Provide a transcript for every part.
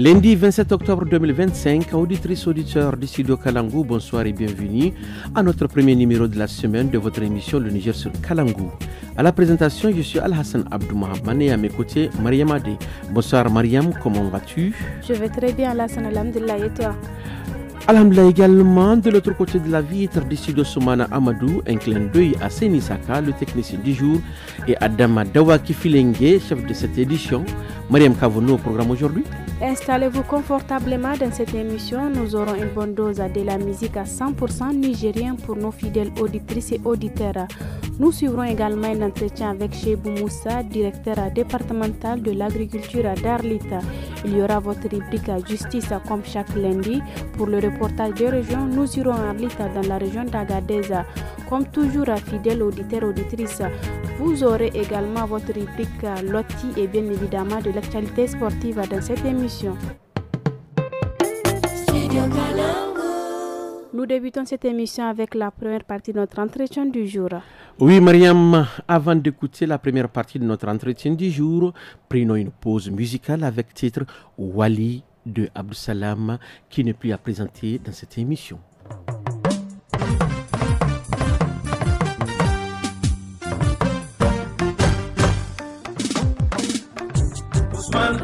Lundi 27 octobre 2025, auditrices, auditeurs du studio Kalangou, bonsoir et bienvenue à notre premier numéro de la semaine de votre émission Le Niger sur Kalangou. À la présentation, je suis Al-Hassan Abdou Mohamed et à mes côtés, Mariam Adé. Bonsoir Mariam, comment vas-tu? Je vais très bien, Al-Hassan, alhamdulillah, et toi? Alhamdulillah également, de l'autre côté de la vitre du studio Soumana Amadou, un clin d'œil à Seni Saka, le technicien du jour, et Adama Dawaki Filengue, chef de cette édition. Mariam, qu'avons-nous au programme aujourd'hui? Installez-vous confortablement dans cette émission. Nous aurons une bonne dose de la musique à 100% nigérien pour nos fidèles auditrices et auditeurs. Nous suivrons également un entretien avec Chebou Moussa, directeur départemental de l'agriculture d'Arlita. Il y aura votre rubrique Justice comme chaque lundi. Pour le reportage de région, nous irons à Arlita dans la région d'Agadeza. Comme toujours, fidèles auditeurs et auditrices, vous aurez également votre rubrique Loti et bien évidemment de l'actualité sportive dans cette émission. Nous débutons cette émission avec la première partie de notre entretien du jour. Oui, Mariam, avant d'écouter la première partie de notre entretien du jour, prenons une pause musicale avec titre Wali de Abdou Salam qui n'est plus à présenter dans cette émission.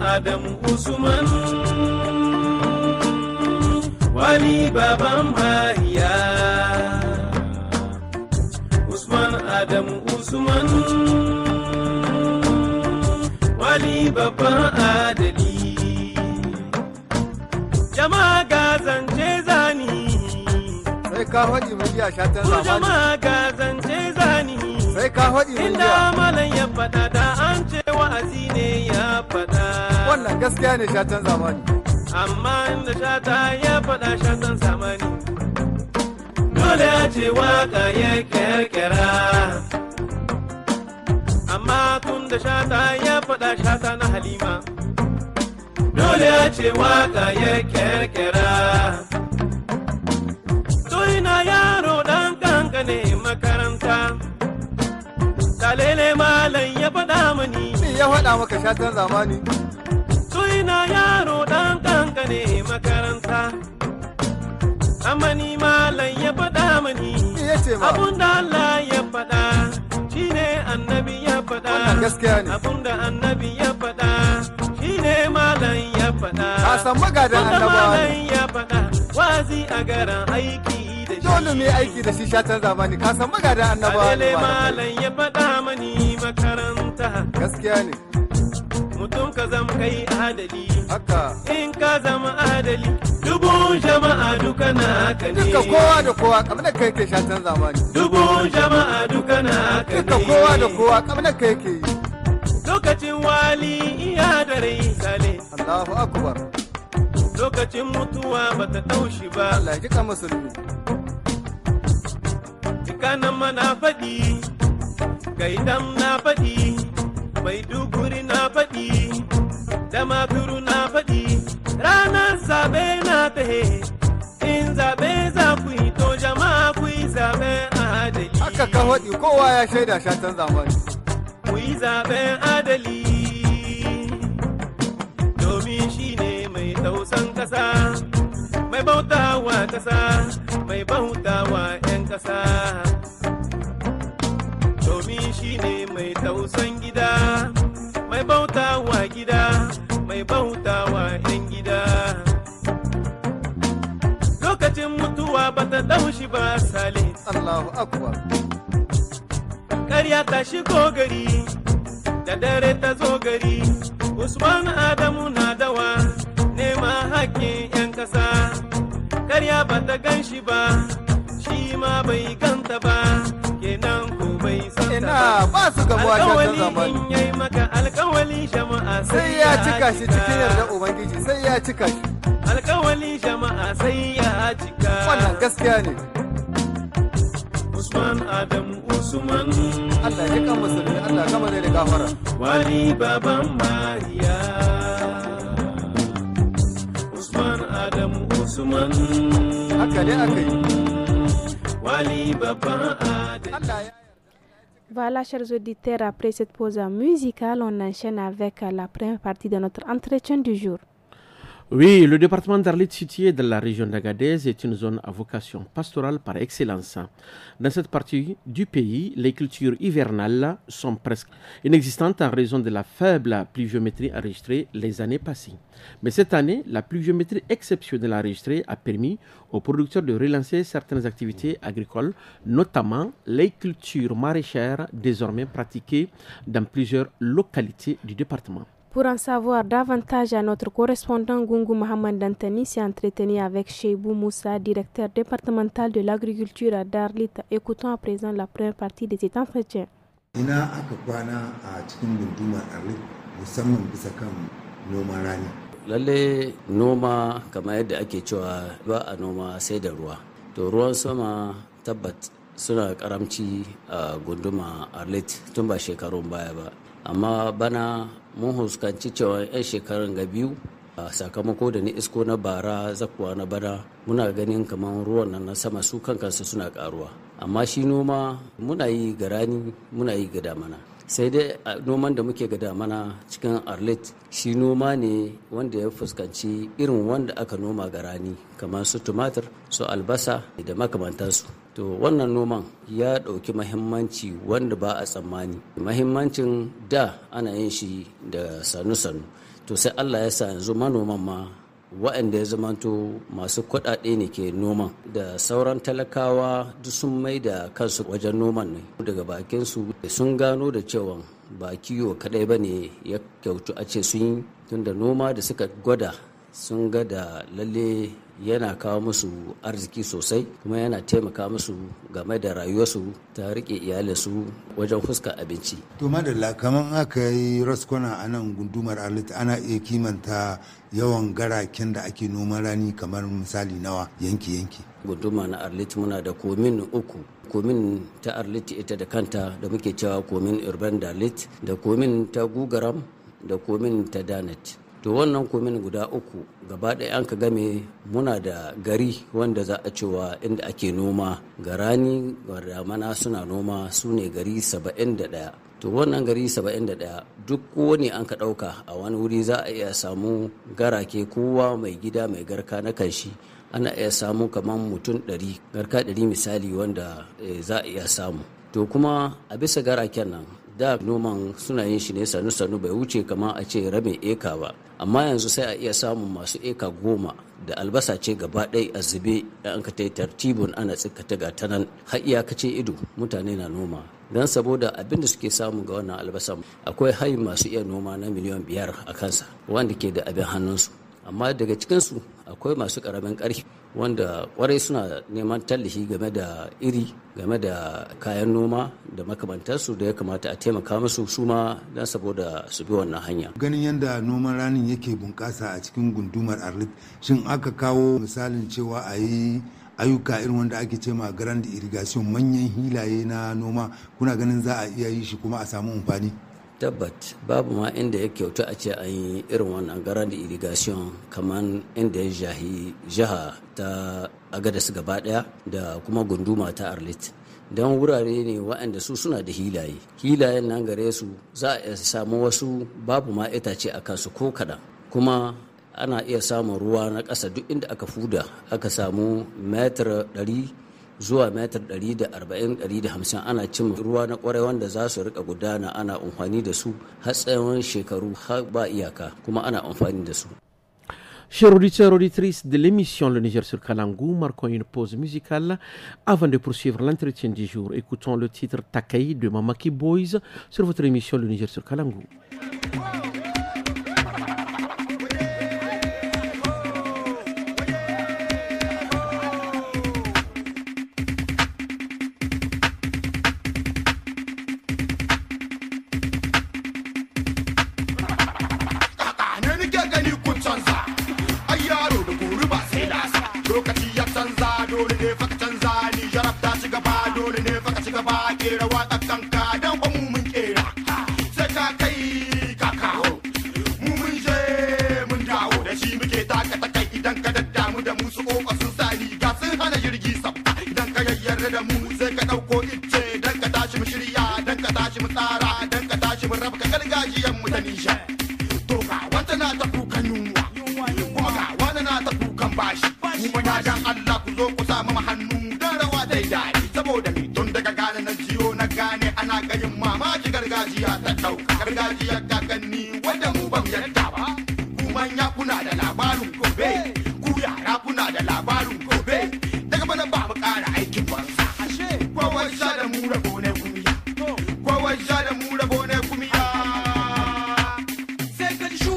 Adam Usman Wali Babam Haya Usman Adam Usman Wali Babam Adali Jama'a gazance zani sai ka faɗi mun ji a shatan zamani jama'a gazance zani sai ka faɗi mun ji inda malan ya faɗa da an ce wa'azi ne ya faɗa wannan gaskiya ne shatan zamani amma inda shata ya faɗa shatan zamani dole ya ce waka ya kerkera amma tun da shata ya faɗa shata na halima dole ya ce waka ya kerkera to ina yaro dan kankane makaranta talele malam ya faɗa mani ya faɗa maka shatan zamani ina yaro dan kankane makaranta amma ni malam ya faɗa mani abunda Allah ya faɗa shine annabi ya faɗa abunda annabi ya faɗa shine malam ya faɗa a san magadan annabawa malam ya faɗa wazi a garan aiki da shi dole mu aiki da shi shatan zamani ka san magadan annabawa ne malam ya faɗa mani makaranta gaskiya ne mutum ka zama kai adali haka in ka zama adali dubun jama'a duka na haka ne duka kowa da kowa kamar da kai ke shatan zamani dubun jama'a duka na haka ne duka kowa da kowa kamar da kai ke yi lokacin wali iya da rai sale Allahu akbar lokacin mutuwa bata taushi ba Allah ya kika musulmi dukkanin mana faɗi gaidam na faɗi Maiduguri na faɗi, Damaturu na faɗi, ranar zaɓe na tahe, in zaɓe za ku yi to jama'a ku yi zaɓen adali. Haka ka faɗi kowa ya shaida shatan zamani. Ku yi zaɓen adali, domin shi ne mai tausan ƙasa, mai bautawa ƙasa, mai bautawa 'yan ƙasa. Domin shi ne mai tausan gida, mai bautawa gida, mai bautawa 'yan gida. Lokacin mutuwa ba ta daushi ba sale. Allahu akbar. Ƙarya ta shigo gari, da dare ta zo gari, Usman Adamu na dawa, nema hakkin 'yan ƙasa. Ƙarya ba ta gan shi ba, shi ma bai ganta ba, kenan ko bai santa ina ba su gabuwa shatan zamani yayi maka alƙawali jama'a sai ya cika shi cikin yarda ubangiji sai ya cika shi alƙawali jama'a sai ya cika wannan gaskiya ne Usman Adamu Usman Allah ya kan musulmi Allah gama zai da gafara wali baban Mariya Usman Adamu Usman haka ne aka yi wali baban Adamu Allah ya Voilà, chers auditeurs, après cette pause musicale, on enchaîne avec la première partie de notre entretien du jour. Oui, le département d'Arlit, situé dans la région d'Agadez, est une zone à vocation pastorale par excellence. Dans cette partie du pays, les cultures hivernales sont presque inexistantes en raison de la faible pluviométrie enregistrée les années passées. Mais cette année, la pluviométrie exceptionnelle enregistrée a permis aux producteurs de relancer certaines activités agricoles, notamment les cultures maraîchères désormais pratiquées dans plusieurs localités du département. Pour en savoir davantage, notre correspondant Gungu Mohamed Dantani s'est entretenu avec Cheibou Moussa, directeur départemental de l'agriculture à Darlit. Écoutons à présent la première partie de cet entretien. Ina aka kwana a cikin gundumar Arlit musamman bisa kan noman rani. Lalle noma kamar yadda ake cewa ba a noma sai da ruwa. To ruwan sama tabbat suna karamci a gunduma Arlit tun ba shekarun baya ba. Amma bana mun huskanci cewa 'yan shekarun ga biyu a sakamako da ni isko na bara zakuwa na bana muna ganin kamar ruwan nan na sama su kankansu suna karuwa, amma shi noma muna yi ga rani muna yi ga damana. Sai dai noman da muke ga damana cikin Arlit shi noma ne wanda ya fuskanci irin wanda aka noma ga rani kamar su tumatir, su albasa da makamantansu. To wannan noman ya ɗauki mahimmanci wanda ba a tsammani. Mahimmancin da ana yin shi da sanu-sanu. To sai Allah ya sa yanzu manoman ma waɗanda ya zamanto masu kuɗaɗe ne ke noman, da sauran talakawa duk sun mai da kansu wajen noman ne. Daga bakinsu sun gano da cewa ba kiwo kaɗai ba ne ya kyautu a ce sun yi, tunda noma da suka gwada sun ga da lalle yana kawo musu arziki sosai kuma yana taimaka musu game da rayuwarsu ta rike iyalinsu wajen fuskar abinci. To madalla, kamar aka yi raskwana a nan gundumar Arlit ana iya kimanta yawan garaken da ake noman rani kamar misali nawa yanki-yanki. Gunduma na Arlit muna da komin uku. Komin ta Arlit ita da kanta da muke cewa komin urban da Arlit, da komin ta Gugaram, da komin ta Danet. To wannan komin guda uku gaba ɗaya an ka game muna da gari wanda za a cewa inda ake noma ga rani ga damana suna noma su ne gari 71. To wannan gari 71 duk kowane an ka ɗauka a wani wuri za a iya samu garake, kowa mai gida mai garka na kanshi ana iya samu kamar mutum 100 garka 100 misali wanda za a iya samu. To kuma a bisa garaken nan da noman suna yin shi ne sanu-sanu, bai wuce kama a ce rabin eka ba, amma yanzu sai a iya samun masu eka 10 da albasa ce gaba ɗaya a zube an ka tartibin ana tsikata ga ta nan har iyakacin ido mutane na noma. Don saboda abin da suke samu ga wannan albasa akwai hai masu iya noma na miliyan 5 a kansa wanda ke da abin hannunsu, amma daga cikinsu akwai masu ƙaramin ƙarfi wanda kwarai suna neman tallafi game da iri, game da kayan noma da makamantarsu da ya kamata a taimaka musu su ma don saboda su bi wannan hanya. Ganin yadda noman ranin yake bunƙasa a cikin gundumar Arlit, shin aka kawo misalin cewa a yi ayyuka irin wanda ake ce ma grand irrigation, manyan hilaye na noma, kuna ganin za a iya yi shi kuma a samu amfani? Tabbat babu ma inda ya kyautu a ce an yi irin wannan grand irrigation kamar inda ya jahi jiha ta Agadez gaba daya da kuma gunduma ta Arlit, don wurare ne waɗanda su suna da hilayen nan gare su za a samu wasu babu ma itace a kansu ko kaɗan, kuma ana iya samun ruwa na ƙasa duk inda aka fuda aka samu metar 100 zuwa metar 140-150 ana cin ruwa na kwarai wanda za su rika gudana ana amfani da su har tsawon shekaru har ba iyaka kuma ana amfani da su. Chers auditeurs, auditrices de l'émission Le Niger sur Kalangou, marquons une pause musicale avant de poursuivre l'entretien du jour. Écoutons le titre Takai de Mamaki Boys sur votre émission Le Niger sur Kalangou. Gargajiyan mu ta Nijar. To ga wata na ta kukan yunwa, kuma ga duniya ta dauka gargajiyar kakanni wanda mu ban yadda ba ku manya kuna da labarin gobe ku yara kuna da labarin gobe daga bana ba mu kara aikin banza kowa sha da mu rabo ne kumiya kowa sha da mu rabo ne kumiya sai ka shu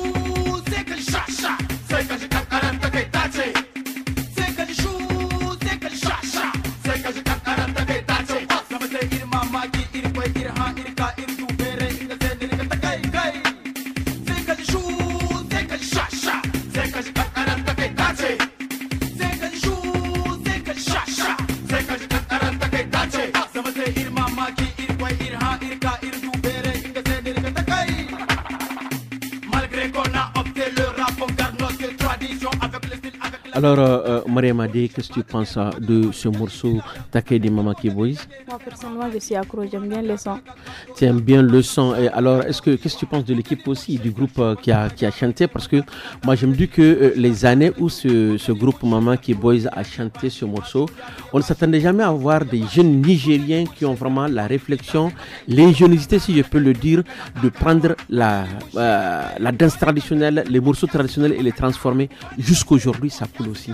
sai ka sha sha sai ka ji kankaran ta kai tace sai ka shu sai ka sha sha sai ka ji kankaran ta kai tace sama sai irma maki irkwai irha irka irdu bere inda sai dirka ta kai kai sai ka shu sai ka sha sha sai ka ji kankaran ta kai tace sai ka shu sai ka sha sha sai ka ji kankaran ta kai tace sama sai irma maki irkwai irha irka irdu bere inda sai dirka ta kai malgré qu'on a opté le rap on garde notre tradition avec le style avec la... Alors, Mariama Dey, qu'est-ce que tu penses de ce morceau Takei des Mamaki Boys? Moi, personnellement, je suis accro, j'aime bien le son. Tu aimes bien le son. Et alors, qu'est-ce que tu penses de l'équipe aussi, du groupe qui a chanté? Parce que moi, je me dis que les années où ce groupe Mamaki Boys a chanté ce morceau, on ne s'attendait jamais à voir des jeunes Nigériens qui ont vraiment la réflexion, l'ingéniosité, si je peux le dire, de prendre la danse traditionnelle, les morceaux traditionnels et les transformer. Jusqu'aujourd'hui, ça coule aussi.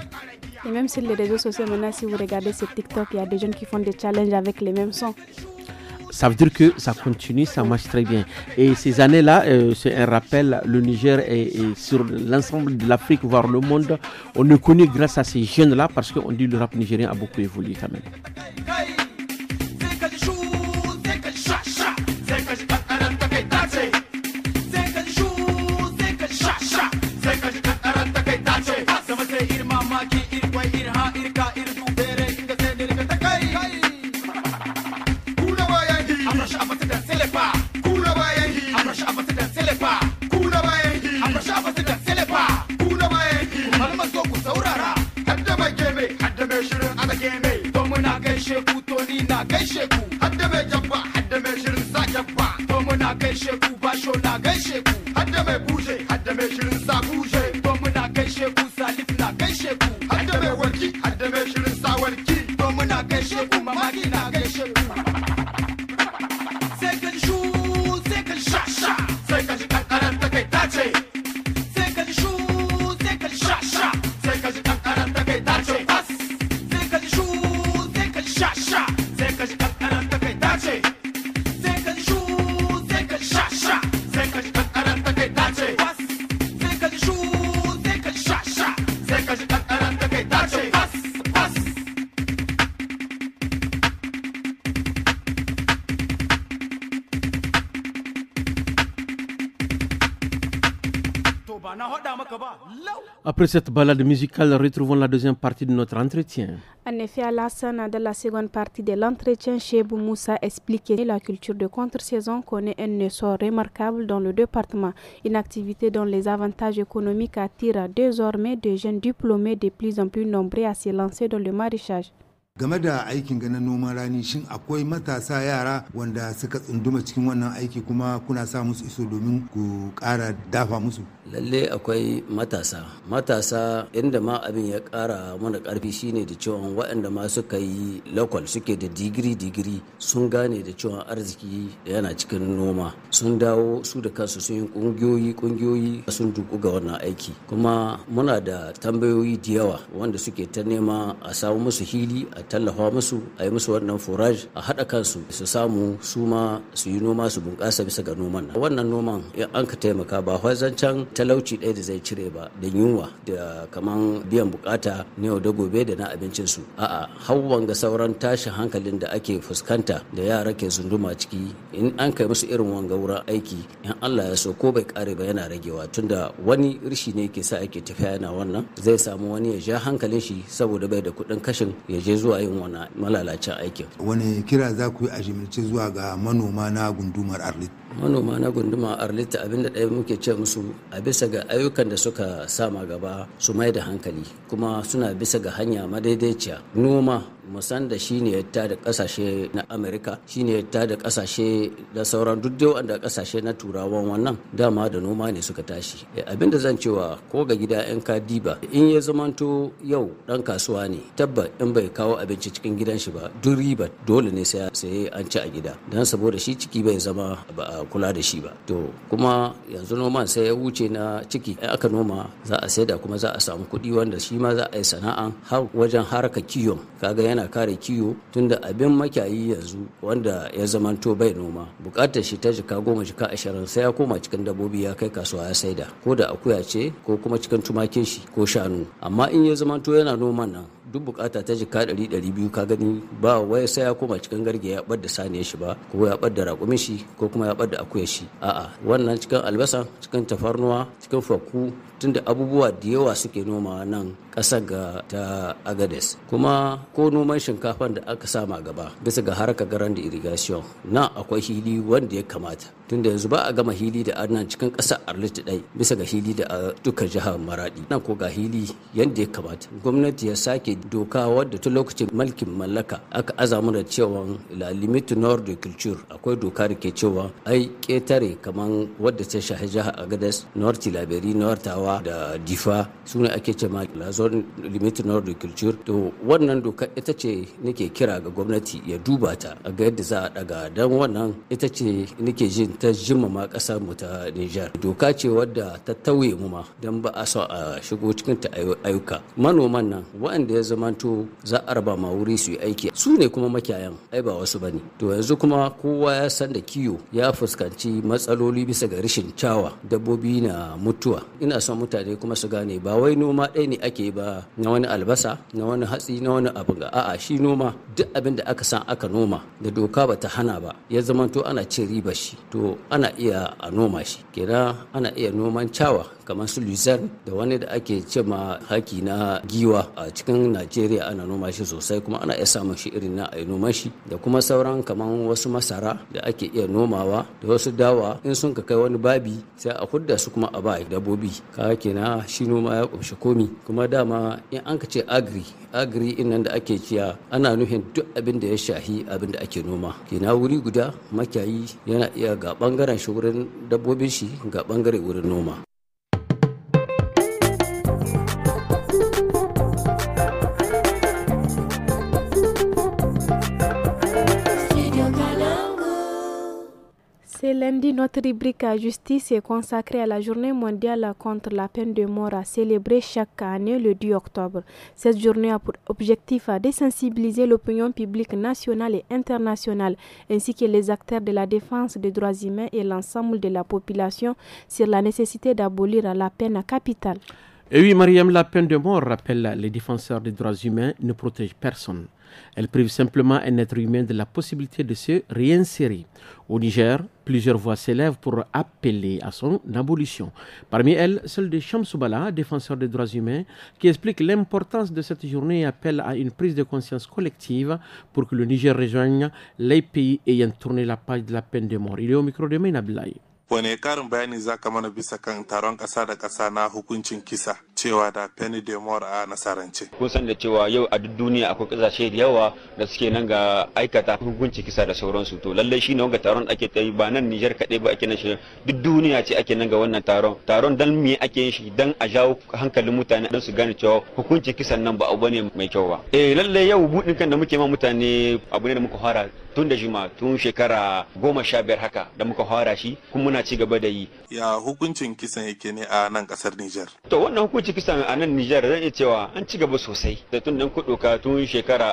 Et même sur les réseaux sociaux, maintenant, si vous regardez sur TikTok, il y a des jeunes qui font des challenges avec les mêmes sons. Ça veut dire que ça continue, ça marche très bien. Et ces années-là, c'est un rappel, le Niger est sur l'ensemble de l'Afrique, voire le monde, on est connu grâce à ces jeunes-là parce qu'on dit que le rap nigérien a beaucoup évolué quand même. Après cette balade musicale, retrouvons la deuxième partie de notre entretien. En effet, Alassane, dans la seconde partie de l'entretien, Chebou Moussa expliquait la culture de contre-saison connaît un essor remarquable dans le département, une activité dont les avantages économiques attirent désormais des jeunes diplômés de plus en plus nombreux à se lancer dans le maraîchage. Game da aikin ganin noman rani shin akwai matasa yara wanda suka tsunduma cikin wannan aiki kuma kuna sa musu iso domin ku ƙara dafa musu? Lalle akwai matasa inda ma abin ya ƙara mana ƙarfi shine da cewa waɗanda ma suka yi local suke da digiri sun gane da cewa arziki yana cikin noma, sun dawo su da kansu sun yi ƙungiyoyi sun duku ga wannan aiki. Kuma muna da tambayoyi da yawa wanda suke ta nema a samu musu hili, a tallafa musu, a yi musu wannan forage, a haɗa kansu su samu su ma su yi noma su bunƙasa bisa ga noman nan. Wannan noman in an ka taimaka ba zancen talauci ɗaya da zai cire ba da yunwa da kaman biyan bukata na yau da gobe da na abincinsu. A'a, hawan ga sauran tashin hankalin da ake fuskanta da yara ke zunduma ciki in an kai musu irin wanga wurin aiki in Allah ya so ko bai kare ba yana ragewa, tunda wani rishi ne ke sa ake tafiya yana wannan zai samu wani ya ja hankalin shi saboda bai da kuɗin kashin ya je zuwa yin wannan malalacin aikin. Wani kira za ku yi a jimilce zuwa ga manoma na gundumar Arlit? Manoma na gunduma Arlit abinda ɗaya muke ce musu a bisa ga ayyukan da suka sama gaba su mai da hankali kuma suna bisa ga hanya madaidaiciya. Noma musan da shi ne ya tada kasashe na Amerika, shi ne ya tada kasashe da sauran duk da wanda kasashe na turawan wannan dama da noma ne suka tashi. Abinda zan cewa ko ga gida yan kadiba in ya zamanto yau dan kasuwa ne tabba in bai kawo abinci cikin gidan shi ba duk riba dole ne sai an ci a gida dan saboda shi ciki bai zama ba a kula da shi ba. To kuma yanzu noman sai ya wuce na ciki aka noma za a saida kuma za a samu kuɗi wanda shi ma za a yi sana'an har wajen haraka kiyo kaga yana kare kiyo tunda abin makiyayi yanzu wanda ya zamanto bai noma bukatar shi ta jika 10 jika 20 sai ya koma cikin dabbobi ya kai kasuwa ya saida ko da akuya ce ko kuma cikin tumakin shi ko shanu. Amma in ya zamanto yana noman nan duk bukata ta jika 100-200 ka gani ba wai sai ya koma cikin garge ya bar da saniyar shi ba ko ya bar da raƙumin shi ko kuma ya bar da akuyar shi. A'a wannan cikin albasa cikin tafarnuwa cikin fakku tunda abubuwa da yawa suke noma nan ƙasar ga ta Agades. Kuma ko noman shinkafan da aka sama gaba bisa ga harkar garan da irrigation nan akwai hili wanda ya kamata tunda yanzu ba a gama hili da nan cikin ƙasar Arlit dai bisa ga hili da dukkan jihar Maradi nan ko ga hili yanda ya kamata. Gwamnati ya sake doka wadda tun lokacin mulkin mallaka aka azamu da cewa la limite nord de culture akwai doka da ke cewa ai ketare kaman wadda ta shahi jihar Agades, Nord Tilaberi, Nord Tawa da Difa sune ake cewa la zone limite nord de culture. To wannan doka ita ce nake kira ga gwamnati ya duba ta a ga yadda za a daga dan wannan ita ce nake jin ta jimmama kasar mu ta Niger. Doka ce wadda ta tauye mu ma dan ba a so a shigo cikin ta ayyuka. Manoman nan waɗanda ya zamanto za a raba ma wuri su yi aiki su ne kuma makiyayan ai ba wasu bane. To yanzu kuma kowa ya san da kiyo ya fuskanci matsaloli bisa ga rashin cawa dabbobi na mutuwa. Ina son mutane kuma su gane ba wai noma ɗaya ne ake ba na wani albasa na wani hatsi na wani abu ga a'a shi noma duk abin da aka san aka noma da doka bata hana ba ya zamanto ana cin riba shi to ana iya a noma shi kenan ana iya noman cawa kamar su luzern da wani da ake ce ma haki na giwa a cikin Najeriya ana noma shi sosai kuma ana iya samun shi irin na a noman shi da kuma sauran kamar wasu masara da ake iya nomawa da wasu dawa in sun ka kai wani babi sai a hudda su kuma a ba dabbobi ka kenan shi noma ya kumshi komi. Kuma dama in an ka ce agri nan da ake ciya ana nufin duk abin da ya shahi abin da ake noma kenan wuri guda makiyayi yana iya ga bangaren shi wurin dabbobin shi ga bangare wurin noma. C'est lundi, notre rubrique à justice est consacrée à la journée mondiale contre la peine de mort célébrée chaque année le 10 octobre. Cette journée a pour objectif de sensibiliser l'opinion publique nationale et internationale, ainsi que les acteurs de la défense des droits humains et l'ensemble de la population sur la nécessité d'abolir la peine capitale. Et oui, Mariam, la peine de mort, rappelle les défenseurs des droits humains, ne protège personne. Elle prive simplement un être humain de la possibilité de se réinsérer. Au Niger, plusieurs voix s'élèvent pour appeler à son abolition. Parmi elles, celle de Shamsoubala, défenseur des droits humains, qui explique l'importance de cette journée et appelle à une prise de conscience collective pour que le Niger rejoigne les pays ayant tourné la page de la peine de mort. Il est au micro de Maina Abdoulaye. Wane karin bayani za ka mana bisa kan taron ƙasa da ƙasa na hukuncin kisa cewa da peine de mort a nasarance? Kun san da cewa yau a duk duniya akwai ƙasashe da yawa da suke nan ga aikata hukuncin kisa da sauransu. To lallai shi ne wanga taron ake ta yi ba nan Niger kaɗai ba ake nan shi duk duniya ce ake nan ga wannan taron. Taron dan me ake yin shi dan a jawo hankalin mutane don su gane cewa hukuncin kisan nan ba abu ne mai kyau ba. Lallai yau buɗin kan da muke ma mutane abu ne da muka fara tun da jima tun shekara 15 haka da muka fara shi kuma muna ci gaba da yi. Ya hukuncin kisan yake ne a nan kasar Niger? To wannan hukuncin kisan a nan Niger zan iya cewa an ci gaba sosai. Da tun dan kudoka tun shekara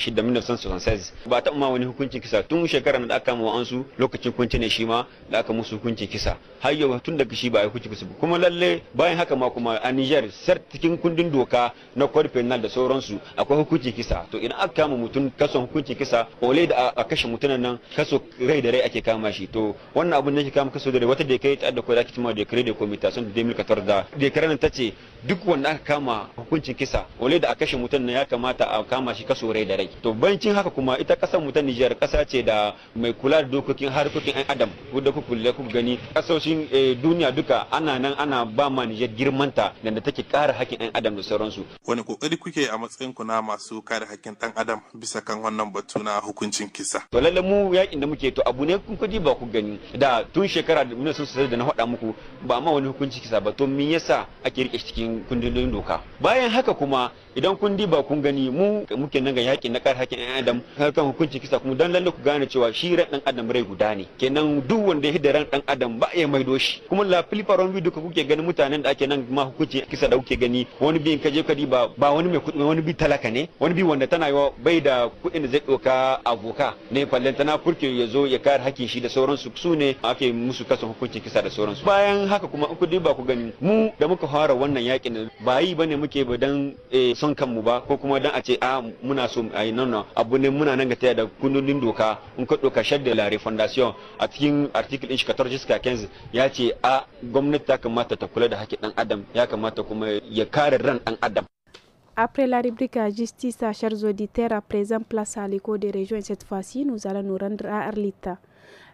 1976 ba ta ma wani hukuncin kisa tun shekara da aka kama ansu lokacin kunci ne shi ma da aka musu hukuncin kisa. Har yau tun daga shi ba ai hukuncin kisa kuma lalle bayan haka ma kuma a Niger sar cikin kundin doka na code penal da sauransu akwai hukuncin kisa. To idan aka kama mutum kason hukuncin kisa ole da a kashe mutunan nan kaso rai da rai ake kama shi. To wannan abun ne ke kama kaso da rai wata da kai ta da ko da ake cewa da kare da commutation da 2014 da kare ta ce duk wanda aka kama hukuncin kisa wale da a kashe mutum ne ya kamata a kama shi kaso rai da rai. To bancin haka kuma ita kasar mu ta Niger kasa ce da mai kula da dokokin harkokin ɗan adam da ku gani kasashen duniya duka ana nan ana ba ma Niger girmanta da take kare hakkin ɗan adam da sauransu. Wani kokari kuke a matsayin ku na masu kare hakkin ɗan adam bisa kan wannan batu na hukuncin kisa? To lalle mu yakin da muke to abu ne kun kudi ba ku gani da tun shekara 1960 da na faɗa muku ba ma wani hukunci kisa ba, to me yasa ake rike shi cikin kundin doka? Bayan haka kuma idan kun diba kun gani mu muke nan ga yaƙi na kare haƙƙin ɗan adam kan hukunci kisa kuma dan lalle ku gane cewa shi ran ɗan adam rai guda ne, kenan duk wanda ya hidda ran ɗan adam ba ya maido shi. Kuma la filifaron bi duka kuke gani mutanen da ake nan ma hukunci kisa da kuke gani wani bi in kaje ka diba ba wani mai kuɗi wani bi talaka ne, wani bi wanda tana yawa bai da kuɗin da zai ɗauka aboka ne fallen tana furke ya zo ya kare haƙƙin shi da sauransu, su ne ake musu kasan hukuncin kisa da sauransu. Bayan haka kuma in ku diba ku gani mu da muka fara wannan yaƙin ba yi bane muke ba dan son kanmu ba ko kuma dan a ce a muna so a yi nan abu ne muna nan ga taya da kundin doka. In ka doka charte de la refondation a cikin article din 14 ya ce a gwamnati ta kamata ta kula da haƙƙin ɗan adam, ya kamata kuma ya kare ran ɗan adam. Après la rubrique justice, chers auditeurs, à présent place à l'écho des régions. Cette fois-ci, nous allons nous rendre à Arlita.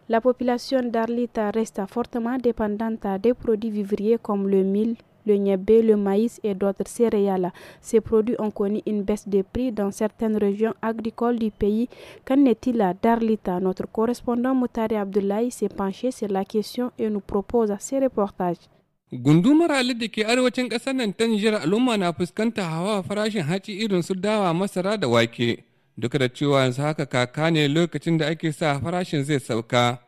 La population d'Arlita reste fortement dépendante des produits vivriers comme le mil, le niébé, le maïs et d'autres céréales. Ces produits ont connu une baisse de prix dans certaines régions agricoles du pays. Qu'en est-il d'Arlita? Notre correspondant Moutari Abdoulaye s'est penché sur la question et nous propose ces reportages. Gundumar Alit da ke arewacin ƙasar nan ta Nijar al'umma na fuskanta hawa farashin hatsi irin su dawa, masara da wake. Duka da cewa yanzu haka kaka ne lokacin da ake sa farashin zai sauka.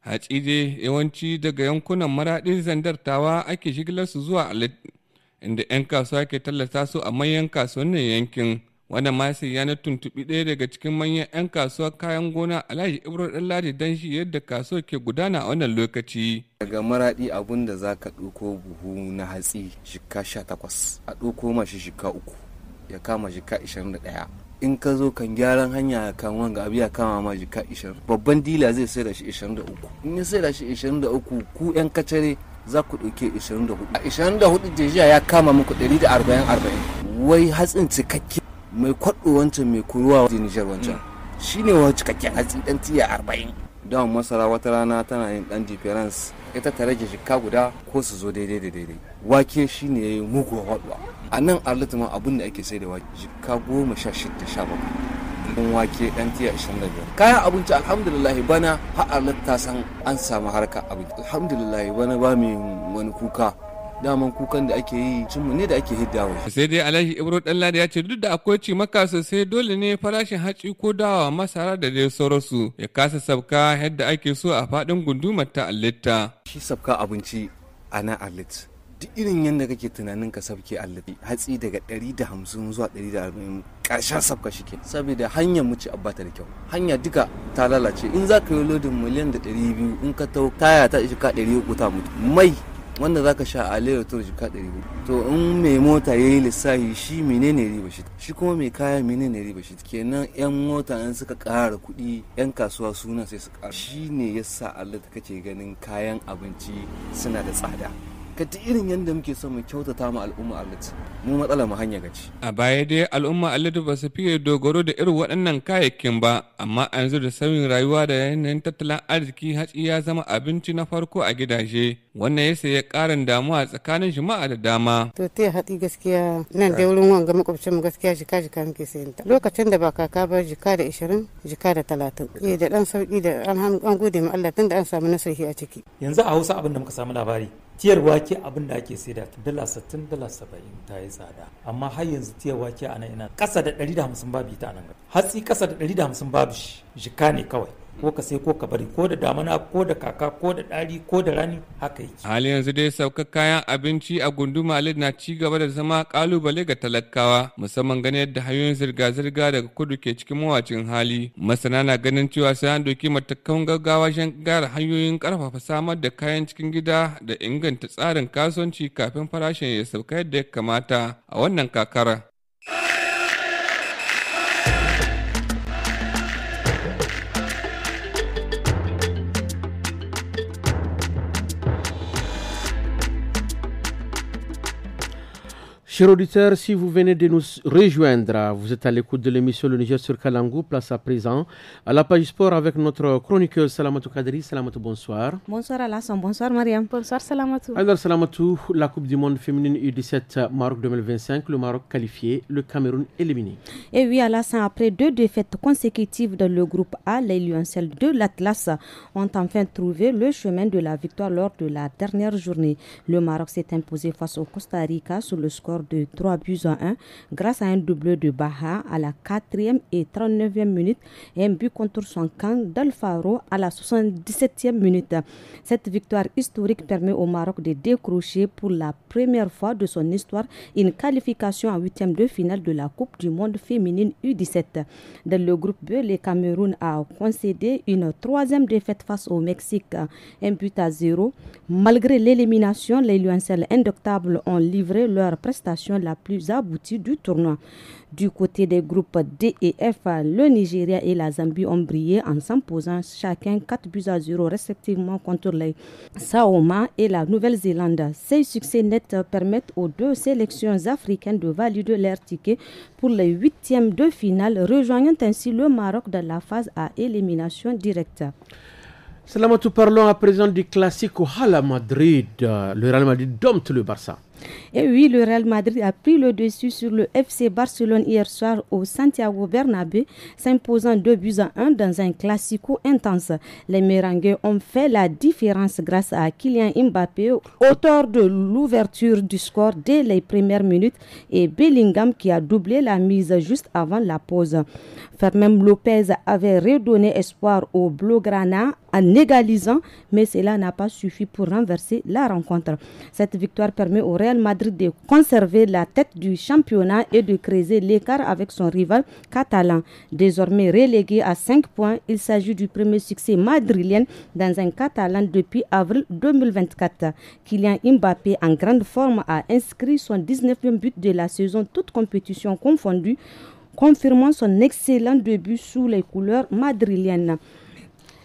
Hatsi dai yawanci daga yankunan maraɗin zandartawa ake shigilar su zuwa Alit, inda 'yan kasuwa ke tallata su a manyan kasuwannin yankin. Wannan ma sai ya na tuntuɓi ɗaya daga cikin manyan 'yan kasuwar kayan gona Alhaji Ibro Ɗanladi dan shi yadda kasuwar ke gudana a wannan lokaci. Daga maraɗi abun da za ka ɗauko buhu na hatsi shika 18 a ɗauko mashi shika 3 ya kama shika 21. In ka zo kan gyaran hanya kan wanga abu ya kama ma shika 20. Babban dila zai sai da shi 23. In ya sai da shi 23 ku 'yan kacare za ku ɗauke 24. A 24 jiya ya kama muku 140. Wai hatsin cikakke mai kwaɗo wancan mai kuruwa wajen Nijar wancan shi ne wa cikakken hatsi ɗan tiya 40. Don masara wata rana tana yin ɗan difference ita ta rage shika guda ko su zo daidai da daidai. Wake shi ne ya yi mugu haɗuwa a nan Arlit ma abin da ake sai da wake shika 16-17 ɗin wake ɗan tiya 25. Kayan abinci alhamdulillah bana har Arlit ta san an samu harka abinci alhamdulillah bana ba mai wani kuka. Daman kukan da ake yi cinmu ne da ake hiddawa. Sai dai Alhaji Ibro Ɗanladi ya ce duk da akwai cimaka sosai dole ne farashin hatsi ko dawa, masara da dai sauransu ya kasa sabka yadda ake so a faɗin gundumar ta Arlita. Shi sabka abinci a nan Arlit duk irin yadda kake tunanin ka sabke Arlit hatsi daga 150 zuwa 140 ƙarshen sabka shike saboda hanyar mu ce abba ta da kyau, hanya duka ta lalace. In za ka yi lodin miliyan da 200 in ka tau taya ta ishi ka 300 ta mutu. Mai wanda za ka sha a lera to jika 100. To in mai mota ya yi lissafi shi menene riba shi kuma mai kaya menene riba shi. Kenan 'yan mota in suka ƙara kuɗi 'yan kasuwa suna sai su ƙara. Shi ne ya sa Arlit kake ganin kayan abinci suna da tsada. Ka ta irin yadda muke son mu kyautata ma al'umma Arlit mu matsala mu hanya gaci. A baya dai al'umma Arlit ba su fiye dogaro da irin waɗannan kayayyakin ba, amma a yanzu da sauyin rayuwa da yanayin tattalin arziki hatsi ya zama abinci na farko a gidaje. Wannan ya sayi ƙarin damuwa tsakanin jama'a da dama. To ta hatsi gaskiya nan da wurin wanga makwabcin mu gaskiya jika muke sayin ta. Lokacin da ba kaka ba jika da 20 jika da 30. Da dan sauki da an gode ma Allah tunda an samu nasarhi a ciki. Yanzu a Hausa abin da muka samu labari tiyar wake abin da ake saida $60 $70 ta yi tsada, amma har yanzu tiyar wake a nan ina kasa da 150 babu ita a nan. Hatsi kasa da 150 babu shi jika ne kawai, ko ka sai ko ka bari, ko da damana ko da kaka ko da ɗari ko da rani haka yake. Hali yanzu dai saukar kayan abinci a gunduma Alit na ci gaba da zama kalubale ga talakawa, musamman ganin yadda hanyoyin zirga-zirga daga kudu ke cikin mawacin hali. Masana na ganin cewa sai an doki matakan gaggawa shan gyara hanyoyin karfafa samar da kayan cikin gida da inganta tsarin kasuwanci kafin farashin ya sauka yadda ya kamata a wannan kakara. Chers auditeurs, si vous venez de nous rejoindre, vous êtes à l'écoute de l'émission Le Niger sur Kalangou. Place à présent à la page sport avec notre chroniqueur Salamatou Kadri. Salamatou, bonsoir. Bonsoir Alassane, bonsoir Mariam. Bonsoir Salamatou. Alors Salamatou, la Coupe du Monde féminine U17 Maroc 2025, le Maroc qualifié, le Cameroun éliminé. Et oui Alassane, après 2 défaites consécutives dans le groupe A, les Lioncelles de l'Atlas ont enfin trouvé le chemin de la victoire lors de la dernière journée. Le Maroc s'est imposé face au Costa Rica sur le score de 3-1 grâce à un doublé de Baha à la 4e et 39e minute et un but contre son camp d'Alfaro à la 77e minute. Cette victoire historique permet au Maroc de décrocher pour la première fois de son histoire une qualification en 8e de finale de la Coupe du Monde féminine U17. Dans le groupe B, le Cameroun a concédé une 3e défaite face au Mexique, 1-0. Malgré l'élimination, les Lioncelles indoctables ont livré leur prestation la plus aboutie du tournoi. Du côté des groupes D et F, le Nigeria et la Zambie ont brillé en s'imposant chacun 4-0 respectivement contre les Saoma et la Nouvelle-Zélande. Ces succès nets permettent aux 2 sélections africaines de valider leur ticket pour les 8e de finale, rejoignant ainsi le Maroc dans la phase à élimination directe. Salamatou, parlons à présent du classique au Real Madrid. Le Real Madrid dompte le Barça. Et oui, le Real Madrid a pris le dessus sur le FC Barcelone hier soir au Santiago Bernabéu, s'imposant 2-1 dans un classico intense. Les Merengues ont fait la différence grâce à Kylian Mbappé, auteur de l'ouverture du score dès les premières minutes, et Bellingham qui a doublé la mise juste avant la pause. Fermin Lopez avait redonné espoir au Blaugrana en égalisant, mais cela n'a pas suffi pour renverser la rencontre. Cette victoire permet au Real Madrid de conserver la tête du championnat et de creuser l'écart avec son rival catalan. Désormais relégué à 5 points, il s'agit du premier succès madrilène dans un catalan depuis avril 2024. Kylian Mbappé, en grande forme, a inscrit son 19e but de la saison, toute compétition confondue, confirmant son excellent début sous les couleurs madrilènes.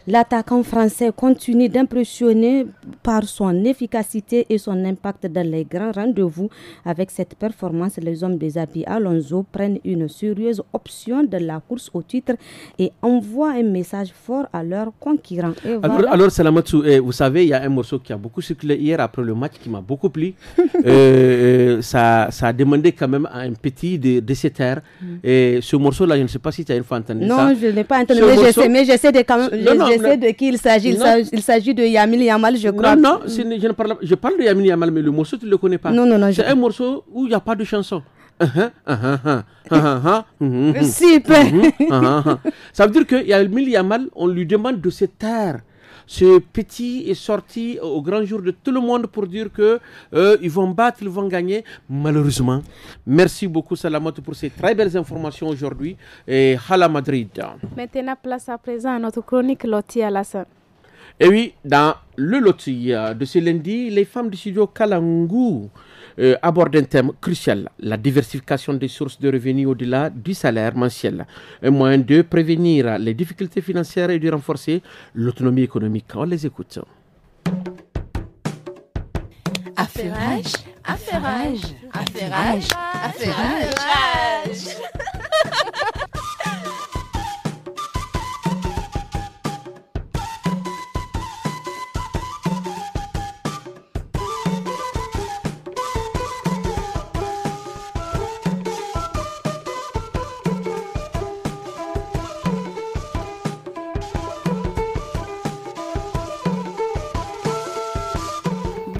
L'attaquant français continue d'impressionner par son efficacité et son impact dans les grands rendez-vous. Avec cette performance, les hommes des Xabi Alonso prennent une sérieuse option de la course au titre et envoient un message fort à leurs concurrents. Alors Salamatou, vous savez, il y a un morceau qui a beaucoup circulé hier après le match qui m'a beaucoup plu. Ça a demandé quand même à un petit de se taire. Et ce morceau-là, je ne sais pas si tu as une fois entendu ça. Non, je n'ai pas entendu, mais j'essaie de quand même... Je sais de qui il s'agit. Il s'agit de Yamil Yamal, je crois. Non, je parle de Yamil Yamal, mais le morceau, tu ne le connais pas. Non. C'est un morceau où il n'y a pas de chanson. Super. Ça veut dire que Yamil Yamal, on lui demande de se taire. Ce petit est sorti au grand jour de tout le monde pour dire que ils vont battre, ils vont gagner. Malheureusement, merci beaucoup Salamatou pour ces très belles informations aujourd'hui. Et Hala Madrid. Maintenant, place à présent à notre chronique Loti Alassane. Et oui, dans le loti de ce lundi, les femmes du studio Kalangou abordent un thème crucial, la diversification des sources de revenus au-delà du salaire mensuel. Un moyen de prévenir les difficultés financières et de renforcer l'autonomie économique. On les écoute. Affairage.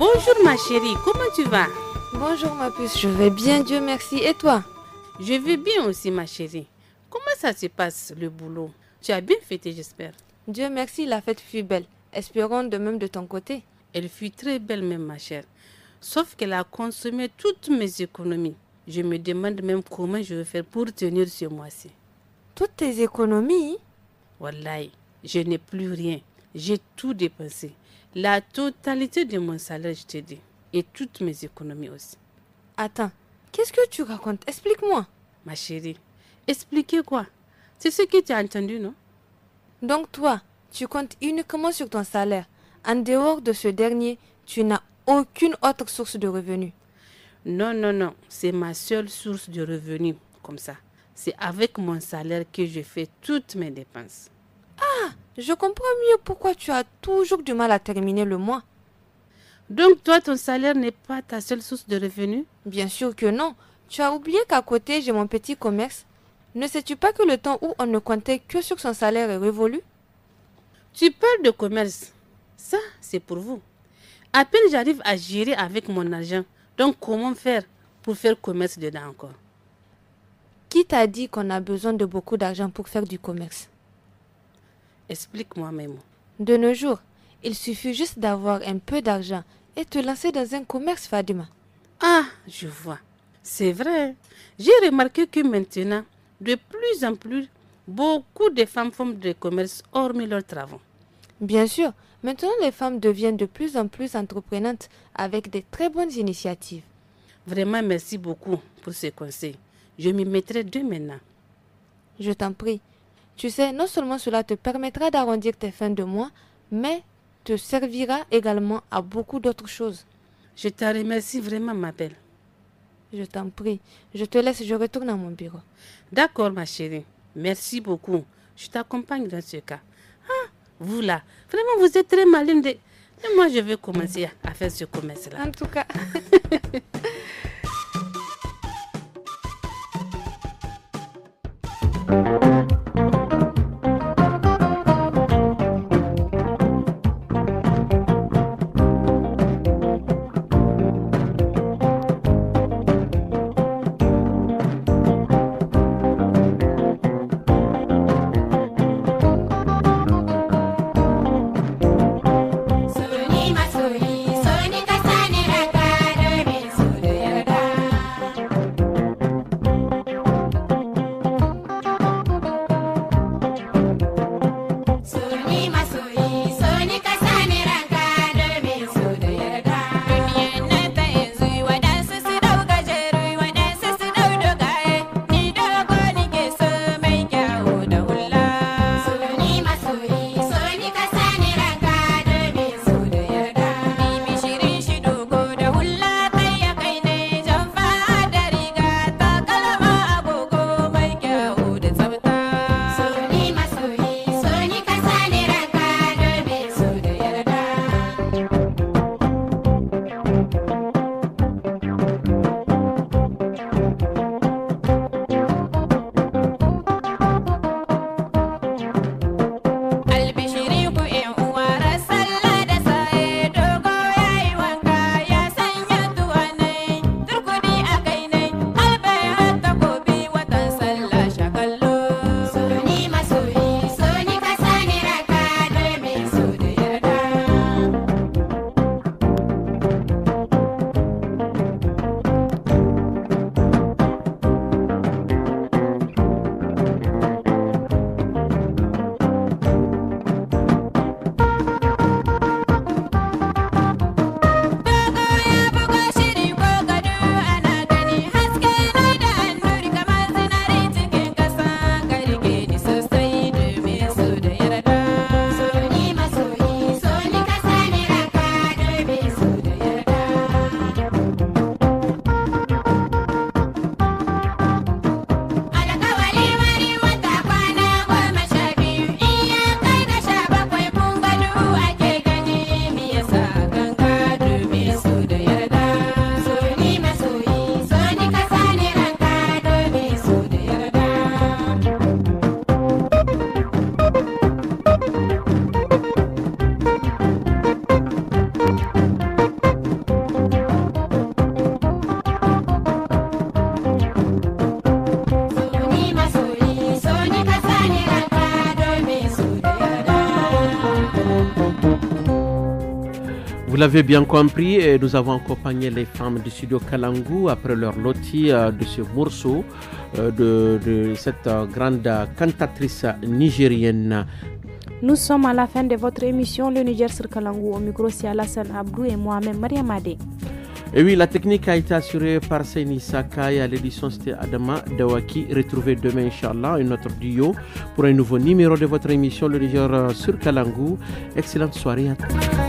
Bonjour ma chérie, comment tu vas? Bonjour ma puce, je vais bien, Dieu merci. Et toi? Je vais bien aussi ma chérie. Comment ça se passe le boulot? Tu as bien fêté, j'espère. Dieu merci, la fête fut belle. Espérons de même de ton côté. Elle fut très belle même ma chère. Sauf qu'elle a consommé toutes mes économies. Je me demande même comment je vais faire pour tenir ce mois-ci. Toutes tes économies? Wallahi, je n'ai plus rien. J'ai tout dépensé. La totalité de mon salaire, je te dis. Et toutes mes économies aussi. Attends, qu'est-ce que tu racontes? Explique-moi. Ma chérie, expliquer quoi? C'est ce que tu as entendu, non? Donc toi, tu comptes uniquement sur ton salaire. En dehors de ce dernier, tu n'as aucune autre source de revenus. Non, non, non. C'est ma seule source de revenus, comme ça. C'est avec mon salaire que je fais toutes mes dépenses. Ah, je comprends mieux pourquoi tu as toujours du mal à terminer le mois. Donc toi, ton salaire n'est pas ta seule source de revenus? Bien sûr que non. Tu as oublié qu'à côté, j'ai mon petit commerce. Ne sais-tu pas que le temps où on ne comptait que sur son salaire est révolu? Tu parles de commerce. Ça, c'est pour vous. À peine j'arrive à gérer avec mon argent. Donc comment faire pour faire commerce dedans encore? Qui t'a dit qu'on a besoin de beaucoup d'argent pour faire du commerce? Explique-moi même. De nos jours, il suffit juste d'avoir un peu d'argent et te lancer dans un commerce, Fadima. Ah, je vois. C'est vrai. J'ai remarqué que maintenant, de plus en plus, beaucoup de femmes font des commerces hormis leurs travaux. Bien sûr, maintenant les femmes deviennent de plus en plus entreprenantes avec de très bonnes initiatives. Vraiment, merci beaucoup pour ces conseils. Je m'y mettrai dès maintenant. Je t'en prie. Tu sais, non seulement cela te permettra d'arrondir tes fins de mois, mais te servira également à beaucoup d'autres choses. Je te remercie vraiment, ma belle. Je t'en prie. Je te laisse, je retourne à mon bureau. D'accord, ma chérie. Merci beaucoup. Je t'accompagne dans ce cas. Ah, vous là, vraiment, vous êtes très malin. Et moi, je vais commencer à faire ce commerce-là. En tout cas. Vous l'avez bien compris, nous avons accompagné les femmes du studio Kalangu après leur loti de ce morceau de cette grande cantatrice nigérienne. Nous sommes à la fin de votre émission Le Niger sur Kalangu. Au micro, c'est Alassane Abdou et moi-même Mariam Adé. Et oui, la technique a été assurée par Seyni Saka et à l'édition c'était Adama Dawaki. Retrouvez demain, Inch'Allah, un autre duo pour un nouveau numéro de votre émission Le Niger sur Kalangu. Excellente soirée à tous.